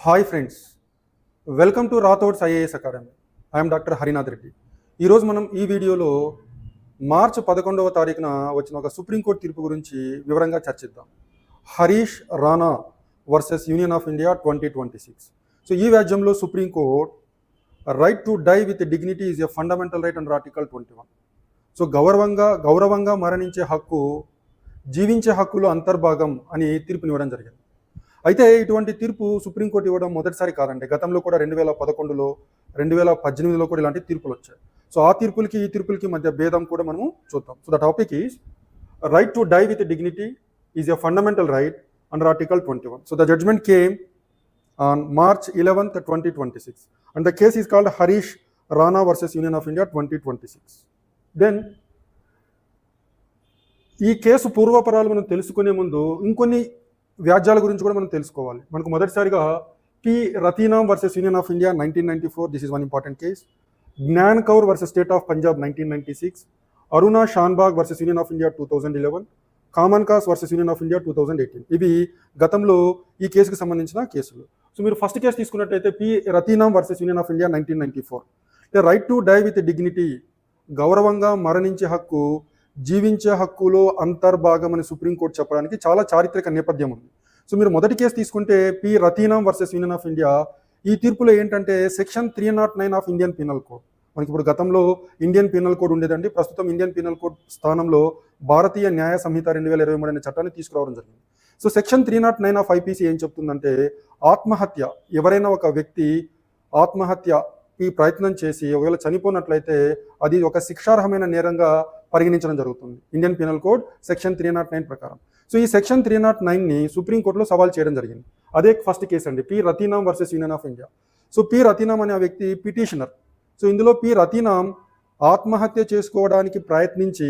Hi friends, welcome to Rathod's IAS academy. I'm doctor Harinath Reddy. ఈరోజు మనం ఈ వీడియోలో మార్చి 11వ తారీఖున వచ్చిన ఒక సుప్రీంకోర్టు తీర్పు గురించి వివరంగా చర్చిద్దాం. Harish Rana versus union of India 2026. So ఈ వ్యాజ్యంలో supreme court right to die with dignity is a fundamental right under article 21. So గౌరవంగా మరణించే హక్కు జీవించే హక్కులో అంతర్భాగం అని తీర్పునివ్వడం జరిగింది. అయితే ఇటువంటి తీర్పు సుప్రీంకోర్టు ఇవ్వడం మొదటిసారి కాదండి. గతంలో కూడా 2011లో 2018లో కూడా ఇలాంటి తీర్పులు వచ్చాయి. సో ఆ తీర్పులకి ఈ తీర్పులకి మధ్య భేదం కూడా మనము చూద్దాం. So the topic is right to die with dignity is a fundamental right under article 21. So the judgement came on March 11th, 2026 and the case is called Harish Rana versus Union of India 2026. Then ఈ case పూర్వపరాలు మనం తెలుసుకునే ముందు ఇంకొన్ని వ్యాజ్యాల గురించి కూడా మనం తెలుసుకోవాలి. మనకు మొదటిసారిగా P Rathinam versus union of India 1994, this is one important case. Gian Kaur versus state of Punjab 1996, Aruna Shanbaug versus union of India 2011, common cause versus union of India 2018. ఇవి గతంలో ఈ కేసుకు సంబంధించిన కేసులు. సో మీరు ఫస్ట్ కేసు తీసుకున్నట్టయితే P Rathinam versus union of India 1994. Right to die with dignity, గౌరవంగా మరణించే హక్కు జీవించే హక్కులో అంతర్భాగం అని సుప్రీంకోర్టు చెప్పడానికి చాలా చారిత్రక నేపథ్యం ఉంది. సో మీరు మొదటి కేసు తీసుకుంటే P Rathinam versus union of India, ఈ తీర్పులో ఏంటంటే section 309 of Indian penal code, మనకి ఇప్పుడు గతంలో ఇండియన్ పీనల్ కోడ్ ఉండేదండి, ప్రస్తుతం ఇండియన్ పీనల్ కోడ్ స్థానంలో భారతీయ న్యాయ సంహిత 2023 అనే చట్టాన్ని తీసుకురావడం జరిగింది. సో సెక్షన్ 309 ఆఫ్ ఐపీసీ ఏం చెప్తుందంటే, ఆత్మహత్య, ఎవరైనా ఒక వ్యక్తి ఆత్మహత్య ఈ ప్రయత్నం చేసి ఒకవేళ చనిపోయినట్లయితే అది ఒక శిక్షార్హమైన నేరంగా పరిగణించడం జరుగుతుంది ఇండియన్ పీనల్ కోడ్ సెక్షన్ 309 ప్రకారం. సో ఈ సెక్షన్ 309ని సుప్రీంకోర్టులో సవాల్ చేయడం జరిగింది. అదే ఫస్ట్ కేసు అండి, P Rathinam versus union of India. So P Rathinam అనే వ్యక్తి పిటిషనర్. సో ఇందులో పి రతీనామ్ ఆత్మహత్య చేసుకోవడానికి ప్రయత్నించి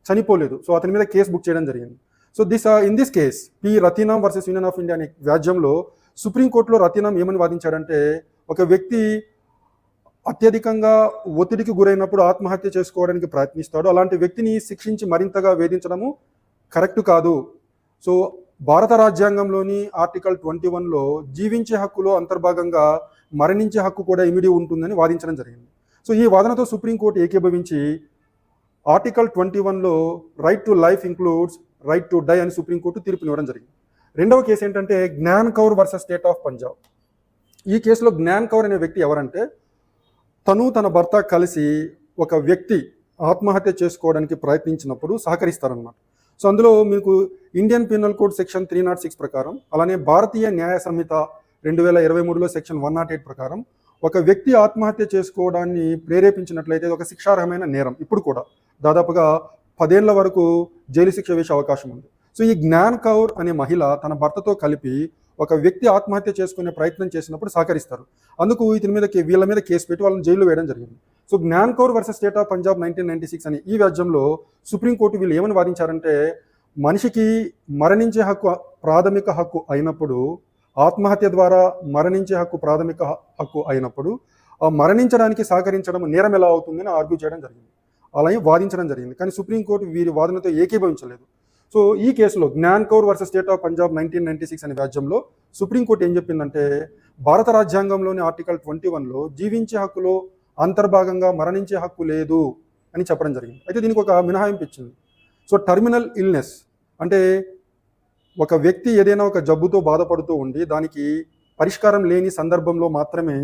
చనిపోలేదు. సో అతని మీద కేసు బుక్ చేయడం జరిగింది. So in this case P Rathinam versus union of India అనే వ్యాజ్యంలో సుప్రీంకోర్టులో రతీనామ్ ఏమని వాదించాడంటే, ఒక వ్యక్తి అత్యధికంగా ఒత్తిడికి గురైనప్పుడు ఆత్మహత్య చేసుకోవడానికి ప్రయత్నిస్తాడు, అలాంటి వ్యక్తిని శిక్షించి మరింతగా వేధించడము కరెక్ట్ కాదు. సో భారత రాజ్యాంగంలోని ఆర్టికల్ 21లో జీవించే హక్కులో అంతర్భాగంగా మరణించే హక్కు కూడా ఇమిడి ఉంటుందని వాదించడం జరిగింది. సో ఈ వాదనతో సుప్రీంకోర్టు ఏకీభవించి ఆర్టికల్ 21లో right to life includes right to die అని సుప్రీంకోర్టు తీర్పునివ్వడం జరిగింది. రెండవ కేసు ఏంటంటే Gian Kaur versus state of Punjab. ఈ కేసులో జ్ఞాన్ కౌర్ అనే వ్యక్తి ఎవరంటే, తను తన భర్త కలిసి ఒక వ్యక్తి ఆత్మహత్య చేసుకోవడానికి ప్రయత్నించినప్పుడు సహకరిస్తారనమాట. సో అందులో మీకు ఇండియన్ పీనల్ కోడ్ సెక్షన్ 306 ప్రకారం, అలానే భారతీయ న్యాయ సంహిత 2023లో సెక్షన్ 108 ప్రకారం ఒక వ్యక్తి ఆత్మహత్య చేసుకోవడాన్ని ప్రేరేపించినట్లయితే ఒక శిక్షార్హమైన నేరం. ఇప్పుడు కూడా దాదాపుగా 10 ఏళ్ల వరకు జైలు శిక్ష వేసే అవకాశం ఉంది. సో ఈ జ్ఞాన్ కౌర్ అనే మహిళ తన భర్తతో కలిపి ఒక వ్యక్తి ఆత్మహత్య చేసుకునే ప్రయత్నం చేసినప్పుడు సహకరిస్తారు. అందుకు వీళ్ళ మీద కేసు పెట్టి వాళ్ళని జైల్లో వేయడం జరిగింది. So Gyan Kaur versus state of Punjab 1996 అని ఈ వ్యాజ్యంలో సుప్రీంకోర్టు వీళ్ళు ఏమని వాదించారంటే, మనిషికి మరణించే హక్కు ప్రాథమిక హక్కు అయినప్పుడు, ఆత్మహత్య ద్వారా మరణించే హక్కు ప్రాథమిక హక్కు అయినప్పుడు ఆ మరణించడానికి సహకరించడం నేరం ఎలా అవుతుందని ఆర్గ్యూ చేయడం జరిగింది, అలాగే వాదించడం జరిగింది. కానీ సుప్రీంకోర్టు వీరి వాదనతో ఏకీభవించలేదు. సో ఈ కేసులో Gyan Kaur versus state of Punjab 1996 అనే వ్యాజ్యంలో సుప్రీంకోర్టు ఏం చెప్పిందంటే, భారత రాజ్యాంగంలోని ఆర్టికల్ 21లో జీవించే హక్కులో అంతర్భాగంగా మరణించే హక్కు లేదు అని చెప్పడం జరిగింది. అయితే దీనికి ఒక మినహాయింపు ఇచ్చింది. సో టర్మినల్ ఇల్నెస్ అంటే ఒక వ్యక్తి ఏదైనా ఒక జబ్బుతో బాధపడుతూ ఉండి దానికి పరిష్కారం లేని సందర్భంలో మాత్రమే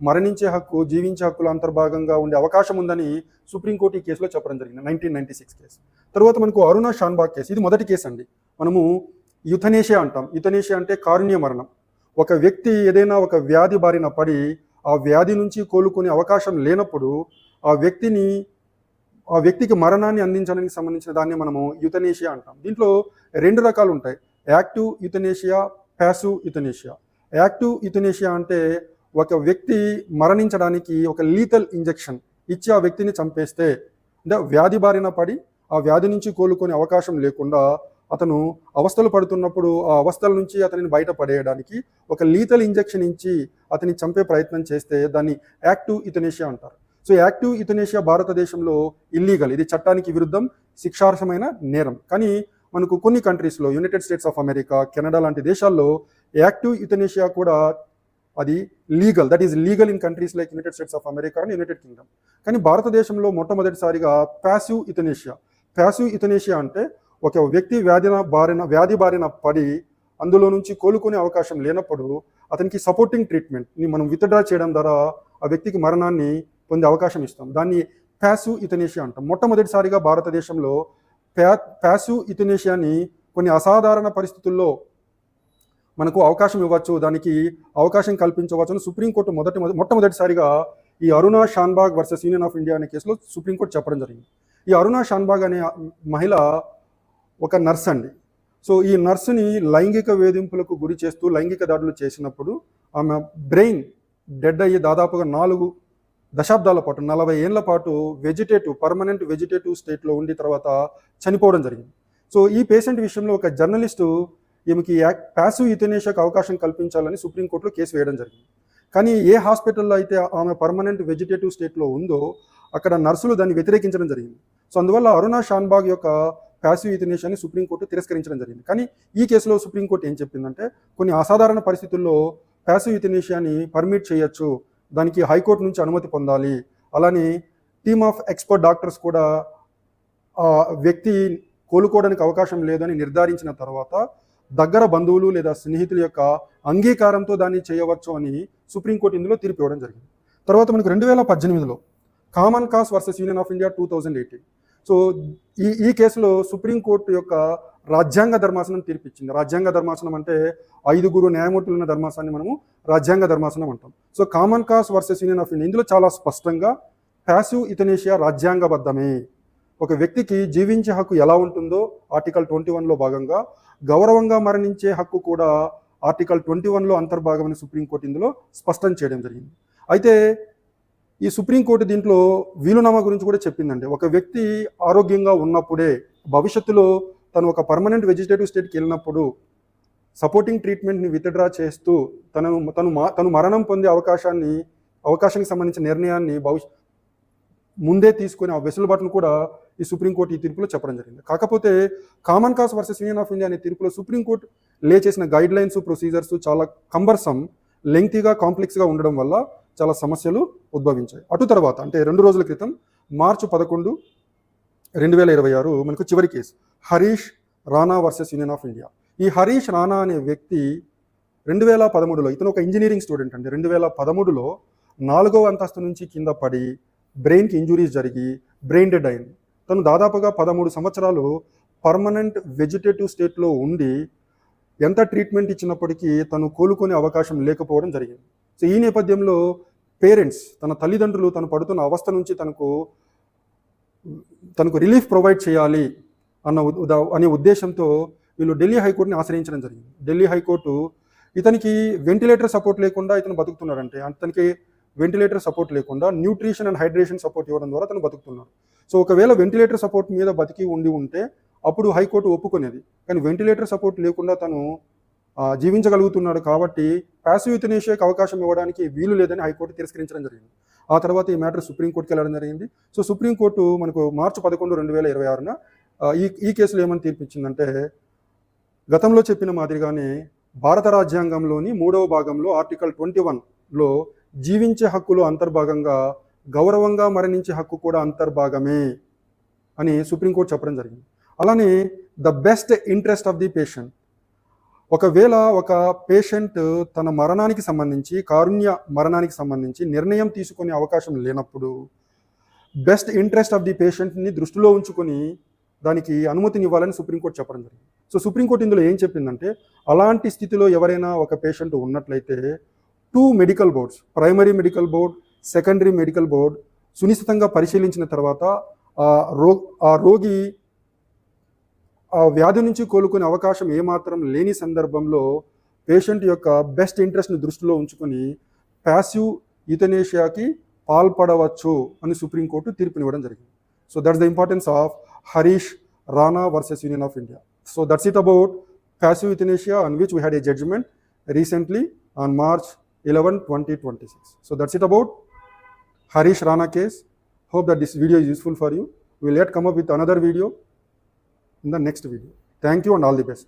మరణించే హక్కు జీవించే హక్కుల అంతర్భాగంగా ఉండే అవకాశం ఉందని సుప్రీంకోర్టు ఈ కేసులో చెప్పడం జరిగింది, 1996 కేసు. తర్వాత మనకు అరుణా షాన్బాగ్ కేసు, ఇది మొదటి కేసు అండి. మనము యుథనేషియా అంటాం. యుథనేషియా అంటే కారుణ్య మరణం. ఒక వ్యక్తి ఏదైనా ఒక వ్యాధి బారిన పడి ఆ వ్యాధి నుంచి కోలుకునే అవకాశం లేనప్పుడు ఆ వ్యక్తికి మరణాన్ని అందించడానికి సంబంధించిన దాన్ని మనము యుథనేషియా అంటాం. దీంట్లో 2 రకాలు ఉంటాయి, యాక్టివ్ యుథనేషియా, ప్యాసివ్ యుథనేషియా. యాక్టివ్ యుథనేషియా అంటే ఒక వ్యక్తి మరణించడానికి ఒక లీతల్ ఇంజెక్షన్ ఇచ్చి ఆ వ్యక్తిని చంపేస్తే, అంటే వ్యాధి బారిన పడి ఆ వ్యాధి నుంచి కోలుకునే అవకాశం లేకుండా అతను అవస్థలు పడుతున్నప్పుడు ఆ అవస్థల నుంచి అతనిని బయటపడేయడానికి ఒక లీతల్ ఇంజెక్షన్ ఇచ్చి అతన్ని చంపే ప్రయత్నం చేస్తే దాన్ని యాక్టివ్ యుథనేషియా అంటారు. సో యాక్టివ్ యుథనేషియా భారతదేశంలో ఇల్లీగల్, ఇది చట్టానికి విరుద్ధం, శిక్షార్హమైన నేరం. కానీ మనకు కొన్ని కంట్రీస్లో, United states of America, Canada లాంటి దేశాల్లో యాక్టివ్ యుథనేషియా కూడా అది legal, that is legal in countries like United states of America and United Kingdom. కానీ భారతదేశంలో మొట్టమొదటిసారిగా ప్యాసివ్ యుథనేషియా అంటే ఒక వ్యక్తి వ్యాధి బారిన పడి అందులో నుంచి కోలుకునే అవకాశం లేనప్పుడు అతనికి సపోర్టింగ్ ట్రీట్మెంట్ని మనం విత్డ్రా చేయడం ద్వారా ఆ వ్యక్తికి మరణాన్ని పొందే అవకాశం ఇస్తాం. దాన్ని ప్యాసివ్ యుథనేషియా అంటాం. మొట్టమొదటిసారిగా భారతదేశంలో ప్యాసివ్ యుథనేషియాని కొన్ని అసాధారణ పరిస్థితుల్లో మనకు అవకాశం ఇవ్వచ్చు, దానికి అవకాశం కల్పించవచ్చు అని సుప్రీంకోర్టు మొట్టమొదటిసారిగా ఈ Aruna Shanbaug versus union of India అనే కేసులో సుప్రీంకోర్టు చెప్పడం జరిగింది. ఈ అరుణా షాన్బాగ్ అనే మహిళ ఒక నర్స్ అండి. సో ఈ నర్సుని లైంగిక వేధింపులకు గురి చేస్తూ లైంగిక దాడులు చేసినప్పుడు ఆమె బ్రెయిన్ డెడ్ అయ్యి దాదాపుగా 4 దశాబ్దాల పాటు 40 ఏళ్ల పాటు పర్మనెంట్ వెజిటేటివ్ స్టేట్లో ఉండి తర్వాత చనిపోవడం జరిగింది. సో ఈ పేషెంట్ విషయంలో ఒక జర్నలిస్టు ఈమెకి ప్యాసివ్ యుథనేషియాకు అవకాశం కల్పించాలని సుప్రీంకోర్టులో కేసు వేయడం జరిగింది. కానీ ఏ హాస్పిటల్లో అయితే ఆమె పర్మనెంట్ వెజిటేటివ్ స్టేట్లో ఉందో అక్కడ నర్సులు దాన్ని వ్యతిరేకించడం జరిగింది. సో అందువల్ల అరుణా షాన్బాగ్ యొక్క ప్యాసివ్ యుథనేషియాని సుప్రీంకోర్టు తిరస్కరించడం జరిగింది. కానీ ఈ కేసులో సుప్రీంకోర్టు ఏం చెప్పిందంటే కొన్ని అసాధారణ పరిస్థితుల్లో ప్యాసివ్ యుథనేషియాని పర్మిట్ చేయొచ్చు, దానికి హైకోర్టు నుంచి అనుమతి పొందాలి. అలానే టీమ్ ఆఫ్ ఎక్స్పర్ట్ డాక్టర్స్ కూడా ఆ వ్యక్తి కోలుకోవడానికి అవకాశం లేదని నిర్ధారించిన తర్వాత దగ్గర బంధువులు లేదా స్నేహితుల యొక్క అంగీకారంతో దాన్ని చేయవచ్చు అని సుప్రీంకోర్టు ఇందులో తీర్పు ఇవ్వడం జరిగింది. తర్వాత మనకు 2018లో common cause versus union of India 2018. So ఈ కేసులో సుప్రీంకోర్టు యొక్క రాజ్యాంగ ధర్మాసనం తీర్పిచ్చింది. రాజ్యాంగ ధర్మాసనం అంటే 5 న్యాయమూర్తులు ఉన్న ధర్మాసనాన్ని మనము రాజ్యాంగ ధర్మాసనం అంటాం. So common cause versus union of India ఇందులో చాలా స్పష్టంగా ప్యాసివ్ యుథనేషియా రాజ్యాంగబద్ధమే. ఒక వ్యక్తికి జీవించే హక్కు ఎలా ఉంటుందో ఆర్టికల్ 21లో భాగంగా గౌరవంగా మరణించే హక్కు కూడా ఆర్టికల్ 21లో అంతర్భాగమని సుప్రీంకోర్టు ఇందులో స్పష్టం చేయడం జరిగింది. అయితే ఈ సుప్రీంకోర్టు దీంట్లో వీలునామా గురించి కూడా చెప్పిందండి. ఒక వ్యక్తి ఆరోగ్యంగా ఉన్నప్పుడే భవిష్యత్తులో తను ఒక పర్మనెంట్ వెజిటేటివ్ స్టేట్కి వెళ్ళినప్పుడు సపోర్టింగ్ ట్రీట్మెంట్ని విత్డ్రా చేస్తూ తను మరణం పొందే అవకాశానికి సంబంధించిన నిర్ణయాన్ని ముందే తీసుకుని ఆ వెసులుబాటును కూడా ఈ సుప్రీంకోర్టు ఈ తీర్పులో చెప్పడం జరిగింది. కాకపోతే common cause versus union of India అనే తీర్పులో సుప్రీంకోర్టు చేసిన గైడ్ లైన్స్ ప్రొసీజర్స్ చాలా కంబర్సమ్, లెంగ్తీగా, కాంప్లెక్స్గా ఉండడం వల్ల చాలా సమస్యలు ఉద్భవించాయి. అటు తర్వాత అంటే 2 రోజుల క్రితం మార్చి 11, 2026 మనకు చివరి case Harish Rana versus union of India. ఈ హరీష్ రాణా అనే వ్యక్తి 2013లో, ఇతను ఒక ఇంజనీరింగ్ స్టూడెంట్ అండి. 2013లో 4వ అంతస్తు నుంచి కింద పడి బ్రెయిన్కి ఇంజురీస్ జరిగి బ్రెయిన్ డెడ్ అయింది. తను దాదాపుగా 13 సంవత్సరాలు పర్మనెంట్ వెజిటేటివ్ స్టేట్లో ఉండి ఎంత ట్రీట్మెంట్ ఇచ్చినప్పటికీ తను కోలుకునే అవకాశం లేకపోవడం జరిగింది. సో ఈ నేపథ్యంలో పేరెంట్స్, తన తల్లిదండ్రులు తను పడుతున్న అవస్థ నుంచి తనకు రిలీఫ్ ప్రొవైడ్ చేయాలి అనే ఉద్దేశంతో వీళ్ళు ఢిల్లీ హైకోర్టుని ఆశ్రయించడం జరిగింది. ఢిల్లీ హైకోర్టు ఇతనికి వెంటిలేటర్ సపోర్ట్ లేకుండా ఇతను బతుకుతున్నాడంటే, అతనికి వెంటిలేటర్ సపోర్ట్ లేకుండా న్యూట్రిషన్ అండ్ హైడ్రేషన్ సపోర్ట్ ఇవ్వడం ద్వారా తను బతుకుతున్నాడు. సో ఒకవేళ వెంటిలేటర్ సపోర్ట్ మీద బతికి ఉంటే అప్పుడు హైకోర్టు ఒప్పుకునేది. కానీ వెంటిలేటర్ సపోర్ట్ లేకుండా తను జీవించగలుగుతున్నాడు కాబట్టి ప్యాసివ్ యుథనేషియాకి అవకాశం ఇవ్వడానికి వీలు లేదని హైకోర్టు తిరస్కరించడం జరిగింది. ఆ తర్వాత ఈ మ్యాటర్ సుప్రీంకోర్టుకి వెళ్ళడం జరిగింది. సో సుప్రీంకోర్టు మనకు మార్చి 11, 2026న ఈ కేసులో ఏమని తీర్పిచ్చిందంటే, గతంలో చెప్పిన మాదిరిగానే భారత రాజ్యాంగంలోని 3వ భాగంలో ఆర్టికల్ 21లో జీవించే హక్కులో అంతర్భాగంగా గౌరవంగా మరణించే హక్కు కూడా అంతర్భాగమే అని సుప్రీంకోర్టు చెప్పడం జరిగింది. అలానే the best interest of the patient, ఒకవేళ ఒక పేషెంట్ తన మరణానికి సంబంధించి, కారుణ్య మరణానికి సంబంధించి నిర్ణయం తీసుకునే అవకాశం లేనప్పుడు బెస్ట్ ఇంట్రెస్ట్ ఆఫ్ ది పేషెంట్ని దృష్టిలో ఉంచుకొని దానికి అనుమతిని ఇవ్వాలని సుప్రీంకోర్టు చెప్పడం జరిగింది. సో సుప్రీంకోర్టు ఇందులో ఏం చెప్పిందంటే, అలాంటి స్థితిలో ఎవరైనా ఒక పేషెంట్ ఉన్నట్లయితే 2 medical boards, primary medical board, secondary medical board సునిశ్చితంగా పరిశీలించిన తర్వాత ఆ రోగి ఆ వ్యాధి నుంచి కోలుకునే అవకాశం ఏమాత్రం లేని సందర్భంలో పేషెంట్ యొక్క బెస్ట్ ఇంట్రెస్ట్ని దృష్టిలో ఉంచుకొని ప్యాసివ్ యుథనేషియాకి పాల్పడవచ్చు అని సుప్రీంకోర్టు తీర్పునివ్వడం జరిగింది. So that's the importance of Harish Rana versus union of India. So that's it about passive euthanasia, on which we had a judgment recently on March 11, 2026. So that's it about Harish Rana case. Hope that this video is useful for you. We will yet come up with another video in the next video. Thank you and all the best.